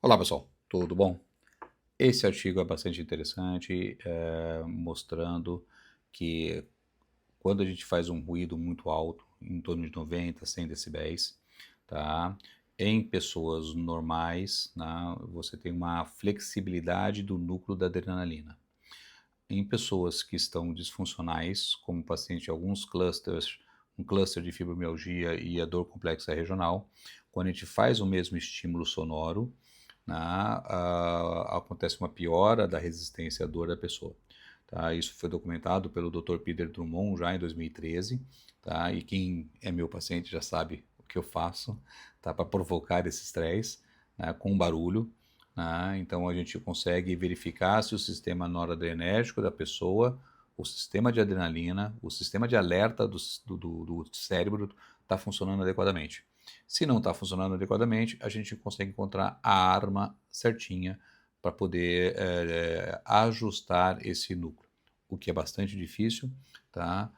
Olá pessoal, tudo bom? Esse artigo é bastante interessante, mostrando que quando a gente faz um ruído muito alto, em torno de 90, 100 decibéis, tá? Em pessoas normais, né, você tem uma flexibilidade do núcleo da adrenalina. Em pessoas que estão disfuncionais, como paciente de alguns clusters, um cluster de fibromialgia e a dor complexa regional, quando a gente faz o mesmo estímulo sonoro, né, acontece uma piora da resistência à dor da pessoa. Tá? Isso foi documentado pelo Dr. Peter Drummond já em 2013, tá? E quem é meu paciente já sabe o que eu faço, tá? Para provocar esse estresse, né, com barulho. Né? Então a gente consegue verificar se o sistema noradrenérgico da pessoa, o sistema de adrenalina, o sistema de alerta do cérebro está funcionando adequadamente. Se não está funcionando adequadamente, a gente consegue encontrar a arma certinha para poder ajustar esse núcleo, o que é bastante difícil, tá?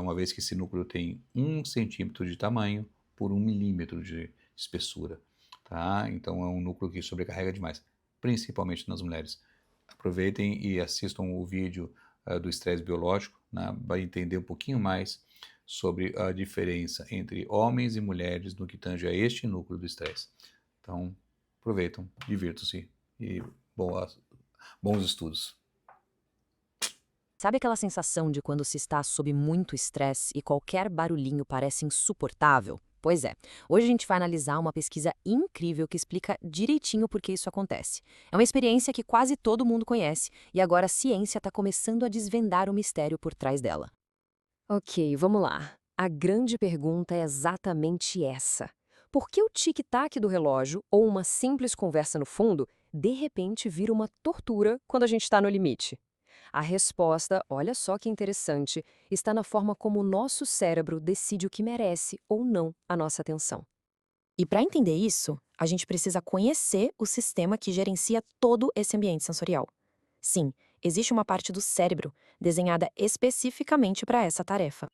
Uma vez que esse núcleo tem 1 centímetro de tamanho por 1 milímetro de espessura, tá? Então é um núcleo que sobrecarrega demais, principalmente nas mulheres. Aproveitem e assistam o vídeo do estresse biológico, né? Vai entender um pouquinho mais sobre a diferença entre homens e mulheres no que tange a este núcleo do estresse. Então, aproveitam, divirtam-se e bons estudos. Sabe aquela sensação de quando se está sob muito estresse e qualquer barulhinho parece insuportável? Pois é, hoje a gente vai analisar uma pesquisa incrível que explica direitinho por que isso acontece. É uma experiência que quase todo mundo conhece e agora a ciência está começando a desvendar o mistério por trás dela. Ok, vamos lá. A grande pergunta é exatamente essa. Por que o tic-tac do relógio ou uma simples conversa no fundo, de repente vira uma tortura quando a gente está no limite? A resposta, olha só que interessante, está na forma como o nosso cérebro decide o que merece ou não a nossa atenção. E para entender isso, a gente precisa conhecer o sistema que gerencia todo esse ambiente sensorial. Sim, existe uma parte do cérebro desenhada especificamente para essa tarefa.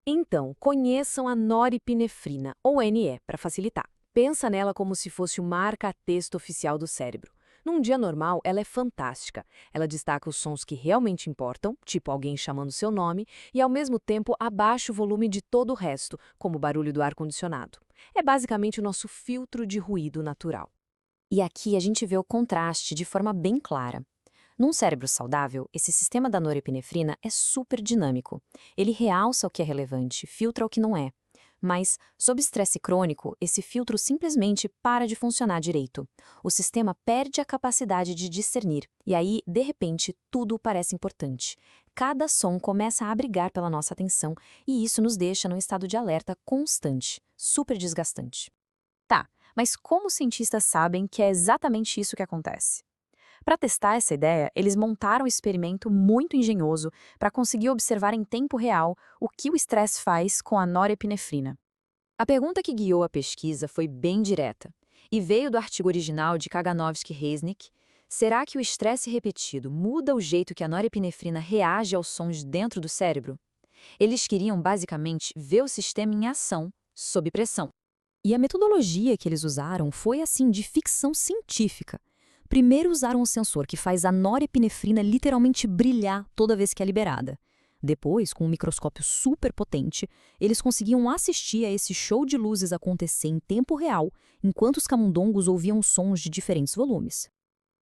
Então, conheçam a noripinefrina, ou NE, para facilitar. Pensa nela como se fosse o marca-texto oficial do cérebro. Num dia normal, ela é fantástica. Ela destaca os sons que realmente importam, tipo alguém chamando seu nome, e ao mesmo tempo abaixa o volume de todo o resto, como o barulho do ar-condicionado. É basicamente o nosso filtro de ruído natural. E aqui a gente vê o contraste de forma bem clara. Num cérebro saudável, esse sistema da norepinefrina é super dinâmico. Ele realça o que é relevante, filtra o que não é. Mas, sob estresse crônico, esse filtro simplesmente para de funcionar direito. O sistema perde a capacidade de discernir, e aí, de repente, tudo parece importante. Cada som começa a abrigar pela nossa atenção, e isso nos deixa num estado de alerta constante, super desgastante. Tá, mas como os cientistas sabem que é exatamente isso que acontece? Para testar essa ideia, eles montaram um experimento muito engenhoso para conseguir observar em tempo real o que o estresse faz com a norepinefrina. A pergunta que guiou a pesquisa foi bem direta e veio do artigo original de Kaganovski-Reznik. Será que o estresse repetido muda o jeito que a norepinefrina reage aos sons dentro do cérebro? Eles queriam basicamente ver o sistema em ação, sob pressão. E a metodologia que eles usaram foi assim de ficção científica. Primeiro usaram um sensor que faz a norepinefrina literalmente brilhar toda vez que é liberada. Depois, com um microscópio super potente, eles conseguiam assistir a esse show de luzes acontecer em tempo real, enquanto os camundongos ouviam sons de diferentes volumes.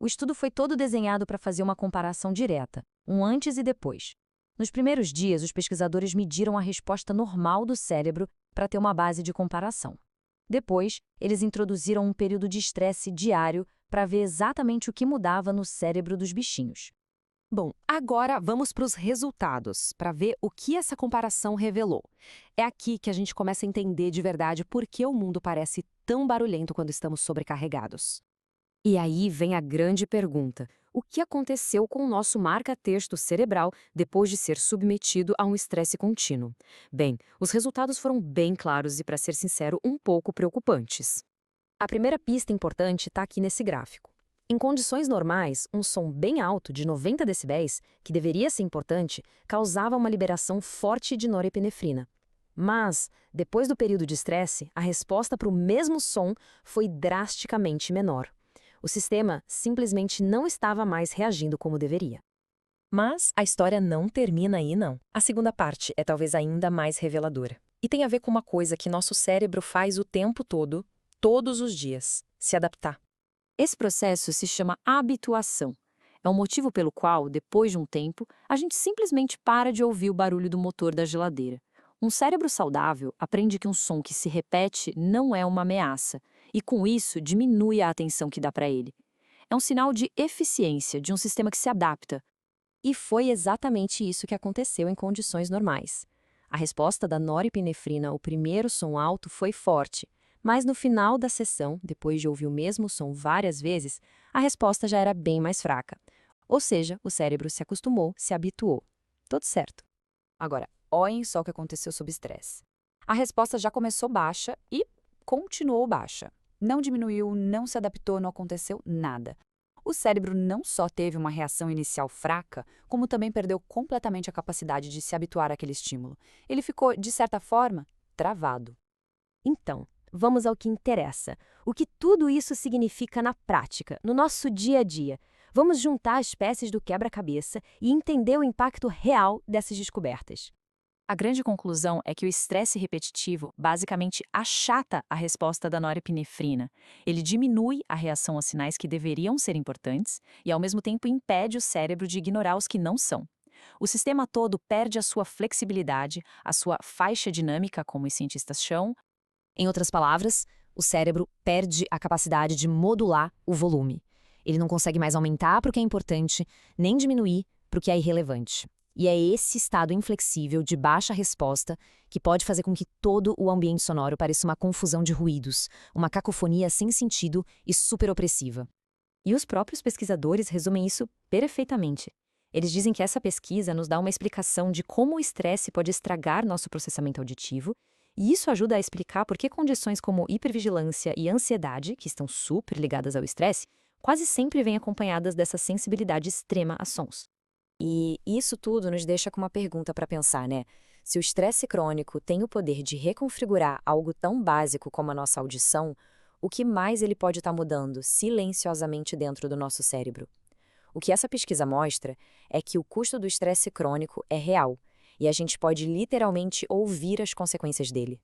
O estudo foi todo desenhado para fazer uma comparação direta, um antes e depois. Nos primeiros dias, os pesquisadores mediram a resposta normal do cérebro para ter uma base de comparação. Depois, eles introduziram um período de estresse diário para ver exatamente o que mudava no cérebro dos bichinhos. Bom, agora vamos para os resultados, para ver o que essa comparação revelou. É aqui que a gente começa a entender de verdade por que o mundo parece tão barulhento quando estamos sobrecarregados. E aí vem a grande pergunta: o que aconteceu com o nosso marca-texto cerebral depois de ser submetido a um estresse contínuo? Bem, os resultados foram bem claros e, para ser sincero, um pouco preocupantes. A primeira pista importante está aqui nesse gráfico. Em condições normais, um som bem alto, de 90 decibéis, que deveria ser importante, causava uma liberação forte de norepinefrina. Mas, depois do período de estresse, a resposta para o mesmo som foi drasticamente menor. O sistema simplesmente não estava mais reagindo como deveria. Mas a história não termina aí, não. A segunda parte é talvez ainda mais reveladora. E tem a ver com uma coisa que nosso cérebro faz o tempo todo, todos os dias: se adaptar. Esse processo se chama habituação. É o motivo pelo qual, depois de um tempo, a gente simplesmente para de ouvir o barulho do motor da geladeira. Um cérebro saudável aprende que um som que se repete não é uma ameaça, e com isso diminui a atenção que dá para ele. É um sinal de eficiência de um sistema que se adapta. E foi exatamente isso que aconteceu em condições normais. A resposta da norepinefrina ao primeiro som alto foi forte, mas no final da sessão, depois de ouvir o mesmo som várias vezes, a resposta já era bem mais fraca. Ou seja, o cérebro se acostumou, se habituou. Tudo certo. Agora, olhem só o que aconteceu sob estresse. A resposta já começou baixa e continuou baixa. Não diminuiu, não se adaptou, não aconteceu nada. O cérebro não só teve uma reação inicial fraca, como também perdeu completamente a capacidade de se habituar àquele estímulo. Ele ficou, de certa forma, travado. Então, vamos ao que interessa. O que tudo isso significa na prática, no nosso dia a dia. Vamos juntar as peças do quebra-cabeça e entender o impacto real dessas descobertas. A grande conclusão é que o estresse repetitivo basicamente achata a resposta da norepinefrina. Ele diminui a reação aos sinais que deveriam ser importantes e, ao mesmo tempo, impede o cérebro de ignorar os que não são. O sistema todo perde a sua flexibilidade, a sua faixa dinâmica, como os cientistas chamam. Em outras palavras, o cérebro perde a capacidade de modular o volume. Ele não consegue mais aumentar para o que é importante, nem diminuir para o que é irrelevante. E é esse estado inflexível de baixa resposta que pode fazer com que todo o ambiente sonoro pareça uma confusão de ruídos, uma cacofonia sem sentido e super opressiva. E os próprios pesquisadores resumem isso perfeitamente. Eles dizem que essa pesquisa nos dá uma explicação de como o estresse pode estragar nosso processamento auditivo, e isso ajuda a explicar por que condições como hipervigilância e ansiedade, que estão super ligadas ao estresse, quase sempre vêm acompanhadas dessa sensibilidade extrema a sons. E isso tudo nos deixa com uma pergunta para pensar, né? Se o estresse crônico tem o poder de reconfigurar algo tão básico como a nossa audição, o que mais ele pode estar mudando silenciosamente dentro do nosso cérebro? O que essa pesquisa mostra é que o custo do estresse crônico é real, e a gente pode literalmente ouvir as consequências dele.